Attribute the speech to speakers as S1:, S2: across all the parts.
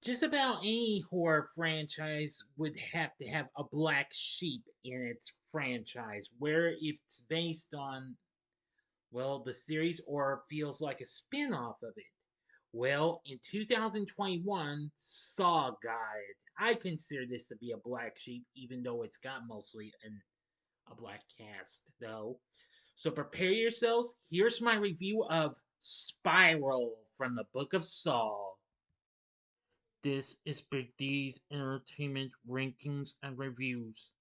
S1: Just about any horror franchise would have to have a black sheep in its franchise, where it's based on, well, the series or feels like a spin off of it. Well, in 2021, Saw got it. I consider this to be a black sheep, even though it's got mostly a black cast, though. So prepare yourselves. Here's my review of Spiral from the Book of Saw. This is Big D's Entertainment Rankings and Reviews.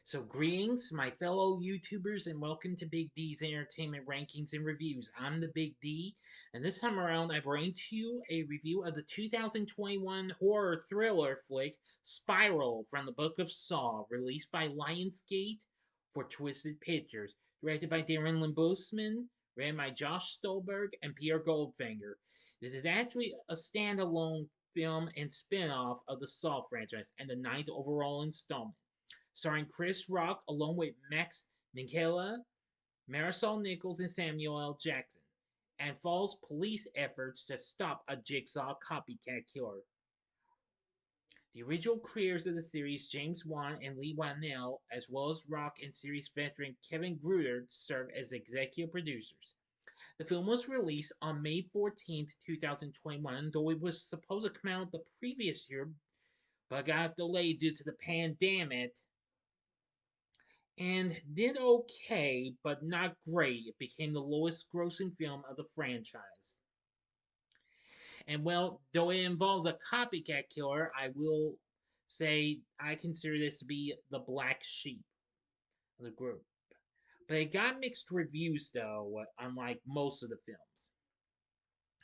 S1: So, greetings, my fellow YouTubers, and welcome to Big D's Entertainment Rankings and Reviews. I'm the Big D, and this time around, I bring to you a review of the 2021 horror thriller flick Spiral from the Book of Saw, released by Lionsgate for Twisted Pictures, directed by Darren Lynn Bousman, written by Josh Stolberg and Peter Goldfinger. This is actually a standalone film and spin off of the Saw franchise and the ninth overall installment starring Chris Rock along with Max Minghella, Marisol Nichols, and Samuel L. Jackson, and follows police efforts to stop a jigsaw copycat killer. The original creators of the series, James Wan and Lee Wanell, as well as Rock and series veteran Kevin Gruder, serve as executive producers. The film was released on May 14th, 2021, though it was supposed to come out the previous year, but got delayed due to the pandemic and did okay, but not great. It became the lowest grossing film of the franchise. And well, though it involves a copycat killer, I will say I consider this to be the black sheep of the group. But it got mixed reviews though, unlike most of the films,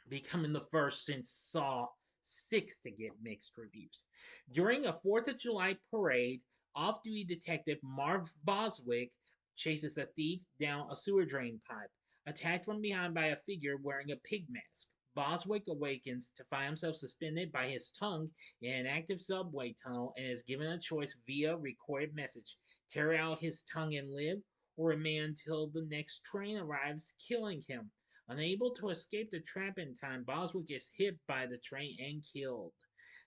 S1: becoming the first since Saw 6 to get mixed reviews. During a 4th of July parade, off duty detective Marv Boswick chases a thief down a sewer drain pipe, attacked from behind by a figure wearing a pig mask. Boswick awakens to find himself suspended by his tongue in an active subway tunnel and is given a choice via recorded message: tear out his tongue and live, or remain until the next train arrives, killing him. Unable to escape the trap in time, Boswick is hit by the train and killed.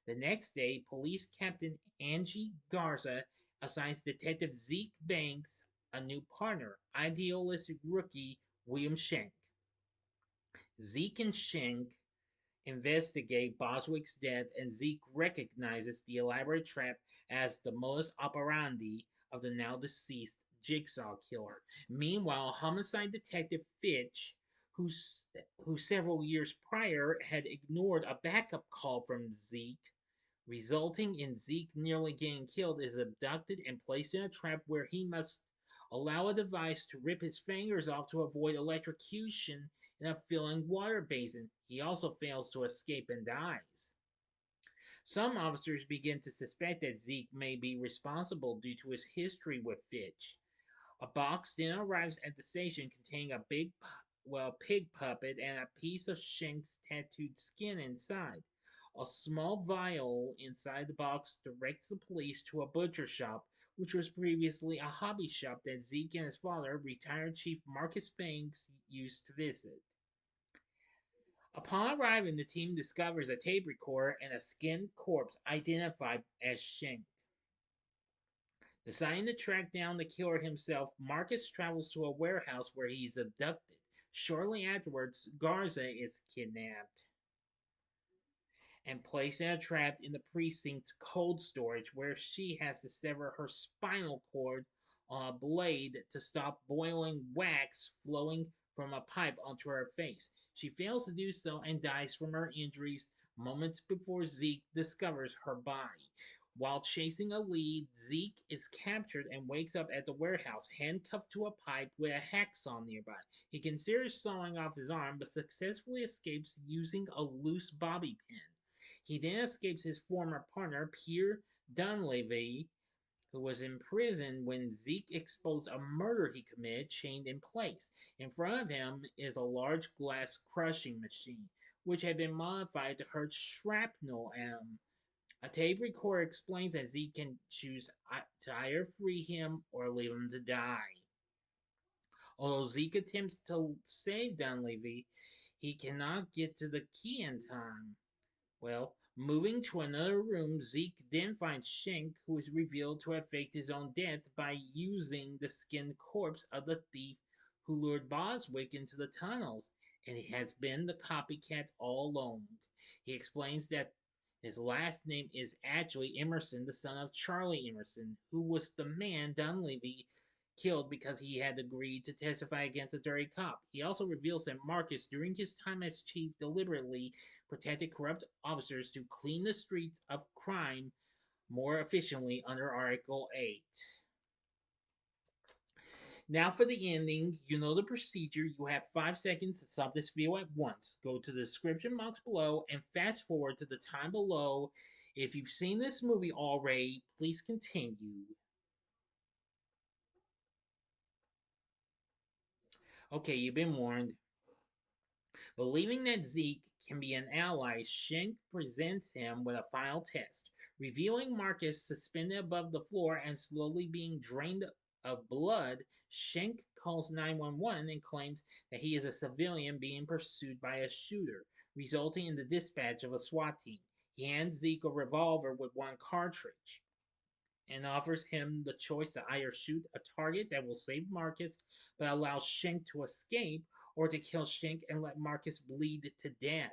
S1: The next day, police captain Angie Garza assigns Detective Zeke Banks a new partner, idealistic rookie William Schenk. Zeke and Schenk investigate Boswick's death, and Zeke recognizes the elaborate trap as the modus operandi of the now deceased Jigsaw killer. Meanwhile, homicide detective Fitch, who, who several years prior had ignored a backup call from Zeke, resulting in Zeke nearly getting killed, is abducted and placed in a trap where he must allow a device to rip his fingers off to avoid electrocution in a filling water basin. He also fails to escape and dies. Some officers begin to suspect that Zeke may be responsible due to his history with Fitch. A box then arrives at the station containing a pig puppet and a piece of Schenk's tattooed skin inside. A small vial inside the box directs the police to a butcher shop, which was previously a hobby shop that Zeke and his father, retired Chief Marcus Banks, used to visit. Upon arriving, the team discovers a tape recorder and a skinned corpse identified as Schenk. Deciding to track down the killer himself, Marcus travels to a warehouse where he's abducted. Shortly afterwards, Garza is kidnapped and placed in a trap in the precinct's cold storage, where she has to sever her spinal cord on a blade to stop boiling wax flowing from a pipe onto her face. She fails to do so and dies from her injuries moments before Zeke discovers her body. While chasing a lead, Zeke is captured and wakes up at the warehouse, handcuffed to a pipe with a hacksaw nearby. He considers sawing off his arm, but successfully escapes using a loose bobby pin. He then escapes his former partner, Pierre Dunleavy, who was in prison when Zeke exposed a murder he committed, chained in place. In front of him is a large glass crushing machine, which had been modified to hurt shrapnel at him. A tape recorder explains that Zeke can choose to either free him or leave him to die. Although Zeke attempts to save Dunleavy, he cannot get to the key in time. Well, moving to another room, Zeke then finds Shank, who is revealed to have faked his own death by using the skinned corpse of the thief who lured Boswick into the tunnels, and he has been the copycat all along. He explains that his last name is actually Emerson, the son of Charlie Emerson, who was the man Dunleavy killed because he had agreed to testify against a dirty cop. He also reveals that Marcus, during his time as chief, deliberately protected corrupt officers to clean the streets of crime more efficiently under Article 8. Now for the ending, you know the procedure. You have 5 seconds to stop this video at once. Go to the description box below and fast forward to the time below. If you've seen this movie already, please continue. Okay, you've been warned. Believing that Zeke can be an ally, Shank presents him with a final test. Revealing Marcus suspended above the floor and slowly being drained of blood, Shank calls 911 and claims that he is a civilian being pursued by a shooter, resulting in the dispatch of a SWAT team. He hands Zeke a revolver with one cartridge and offers him the choice to either shoot a target that will save Marcus but allows Shank to escape, or to kill Shank and let Marcus bleed to death.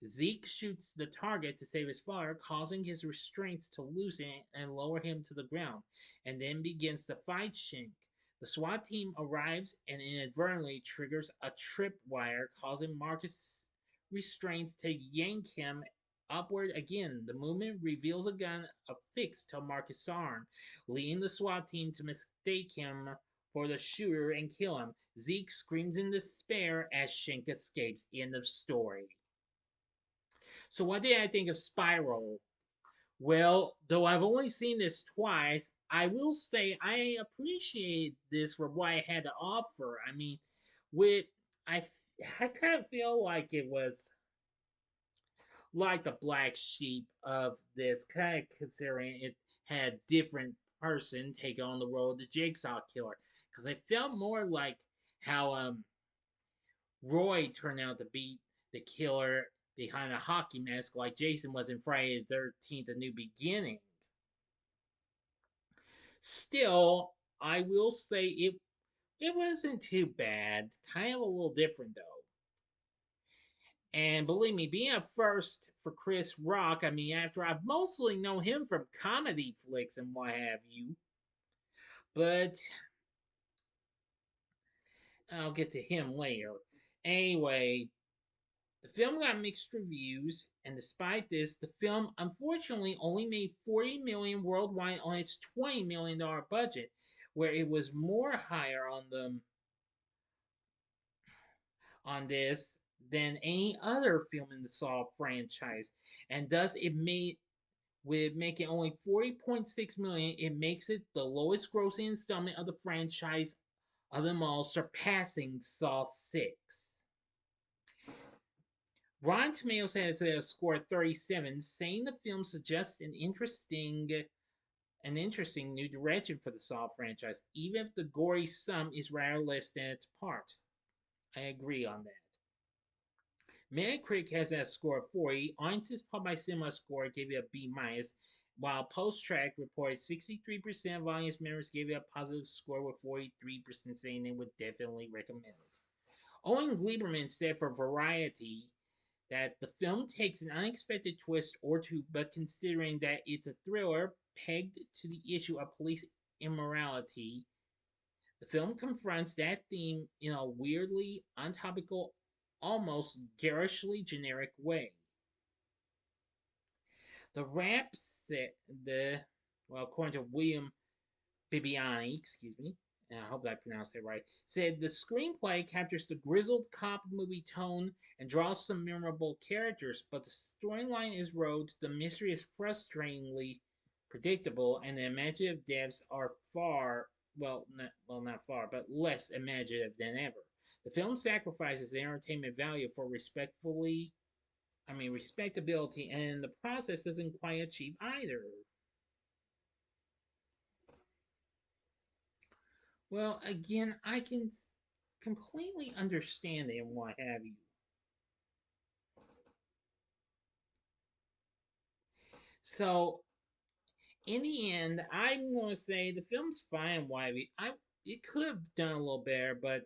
S1: Zeke shoots the target to save his father, causing his restraints to loosen and lower him to the ground, and then begins to fight Shank. The SWAT team arrives and inadvertently triggers a tripwire, causing Marcus' restraints to yank him upward again. The movement reveals a gun affixed to Marcus' arm, leading the SWAT team to mistake him for the shooter and kill him. Zeke screams in despair as Shank escapes. End of story. So, what did I think of Spiral? Well, though I've only seen this twice, I will say I appreciate this for what it had to offer. I mean, with I, I kind of feel like it was like the black sheep of this, kind of considering it had a different person take on the role of the Jigsaw Killer, because I felt more like how Roy turned out to be the killer behind a hockey mask, like Jason was in Friday the 13th: A New Beginning. Still, I will say it wasn't too bad. Kind of a little different though. And believe me, being a first for Chris Rock, I mean, after I've mostly known him from comedy flicks and what have you, but I'll get to him later. Anyway, the film got mixed reviews, and despite this, the film unfortunately only made 40 million worldwide on its $20 million budget, where it was more higher on this than any other film in the Saw franchise, and thus it made with making only 40.6 million, it makes it the lowest grossing installment of the franchise of them all, surpassing Saw 6. Rotten Tomatoes has a score of 37, saying the film suggests an interesting new direction for the Saw franchise, even if the gory sum is rather less than its parts. I agree on that. Metacritic has a score of 40. Audiences Pub by Cinema score gave it a B minus, while Post-Track reported 63% of audience members gave it a positive score, with 43% saying they would definitely recommend it. Owen Gleiberman said for Variety that the film takes an unexpected twist or two, but considering that it's a thriller pegged to the issue of police immorality, the film confronts that theme in a weirdly untopical, almost garishly generic way. The rap set according to William Bibiani, excuse me, and I hope I pronounced that right, said the screenplay captures the grizzled cop movie tone and draws some memorable characters, but the storyline is rote, the mystery is frustratingly predictable, and the imaginative deaths are not far, but less imaginative than ever. The film sacrifices entertainment value for respectability, and in the process doesn't quite achieve either. Well, again, I can completely understand it and what have you. So, in the end, I'm going to say the film's fine, Wivey. It could have done a little better, but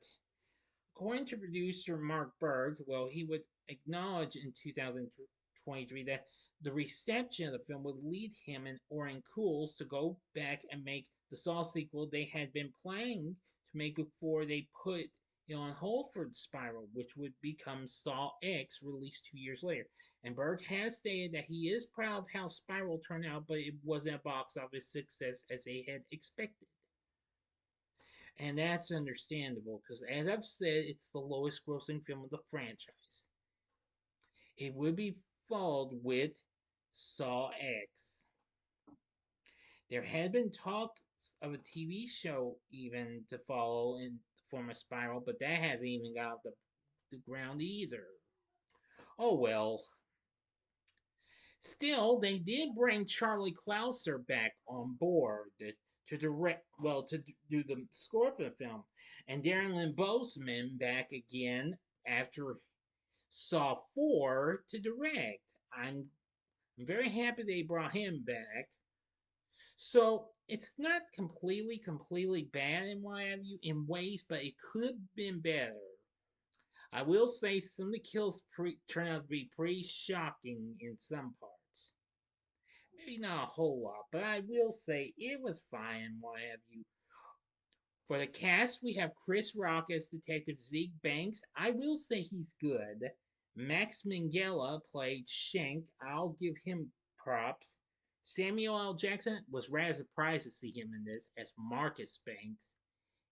S1: according to producer Mark Berg, well, he would acknowledge in 2023 that the reception of the film would lead him and Oren Cools to go back and make the Saw sequel they had been planning to make before they put it on hold for Spiral, which would become Saw X, released 2 years later. And Berg has stated that he is proud of how Spiral turned out, but it wasn't a box office success as they had expected. And that's understandable because, as I've said, it's the lowest grossing film of the franchise. It would be followed with Saw X. There had been talks of a TV show even to follow in the form of Spiral, but that hasn't even got off the ground either. Oh well. Still, they did bring Charlie Clouser back on board to direct, well, to do the score for the film, and Darren Lynn Bousman back again after Saw 4 to direct. I'm very happy they brought him back. So it's not completely bad in what have you in ways, but it could have been better. I will say some of the kills turn out to be pretty shocking in some parts. Maybe not a whole lot, but I will say it was fine, what have you. For the cast, we have Chris Rock as Detective Zeke Banks. I will say he's good. Max Minghella played Shank. I'll give him props. Samuel L. Jackson was rather surprised to see him in this as Marcus Banks.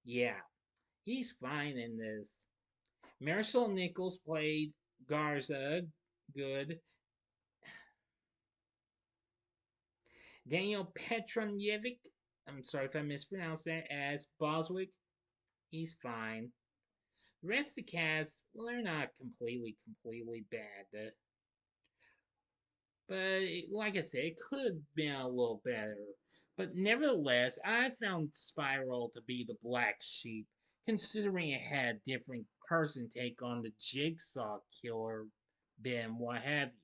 S1: Yeah, he's fine in this. Marisol Nichols played Garza. Good. Daniel Petronijevic, I'm sorry if I mispronounced that, as Boswick. He's fine. The rest of the cast, well, they're not completely bad. But like I said, it could have been a little better. But nevertheless, I found Spiral to be the black sheep, considering it had a different person take on the Jigsaw killer, Ben, what have you.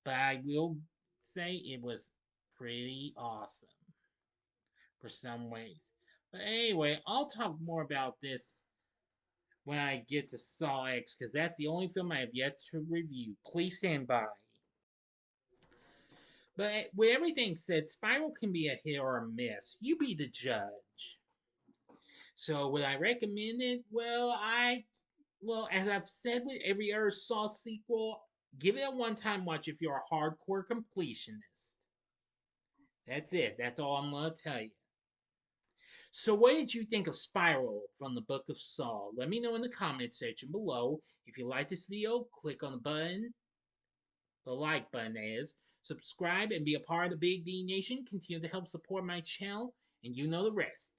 S1: But I will say it was pretty awesome for some ways. But anyway, I'll talk more about this when I get to Saw X, because that's the only film I have yet to review. Please stand by. But with everything said, Spiral can be a hit or a miss. You be the judge. So would I recommend it? Well, as I've said with every other Saw sequel, give it a one-time watch if you're a hardcore completionist. That's it. That's all I'm gonna tell you. So, what did you think of Spiral from the Book of Saw? Let me know in the comment section below. If you like this video, click on the like button is, subscribe and be a part of the Big D Nation. Continue to help support my channel, and you know the rest.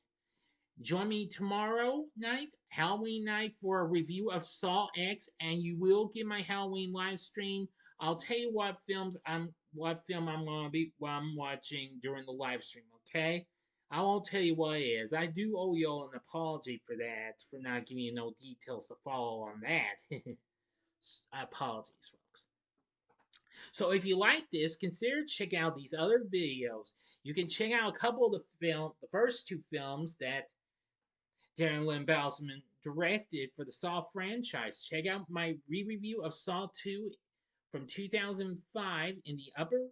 S1: Join me tomorrow night, Halloween night, for a review of Saw X, and you will get my Halloween live stream. I'll tell you what film I'm gonna be what I'm watching during the live stream, okay? I won't tell you what it is. I do owe y'all an apology for that, for not giving you no details to follow on that. Apologies, folks. So if you like this, consider checking out these other videos. You can check out a couple of the first two films that Darren Lynn Bousman directed for the Saw franchise. Check out my re-review of Saw 2 from 2005 in the upper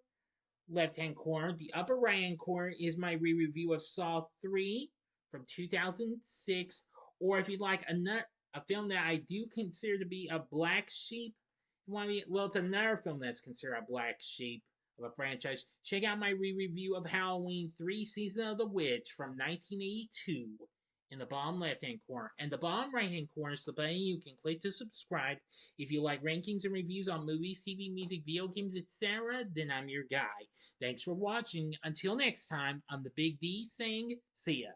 S1: left-hand corner. The upper right-hand corner is my re-review of Saw 3 from 2006. Or if you'd like a film that I do consider to be a black sheep, well, it's another film that's considered a black sheep of a franchise. Check out my re-review of Halloween 3 Season of the Witch from 1982 in the bottom left-hand corner. And the bottom right-hand corner is the button you can click to subscribe. If you like rankings and reviews on movies, TV, music, video games, etc., then I'm your guy. Thanks for watching. Until next time, I'm the Big D saying, see ya.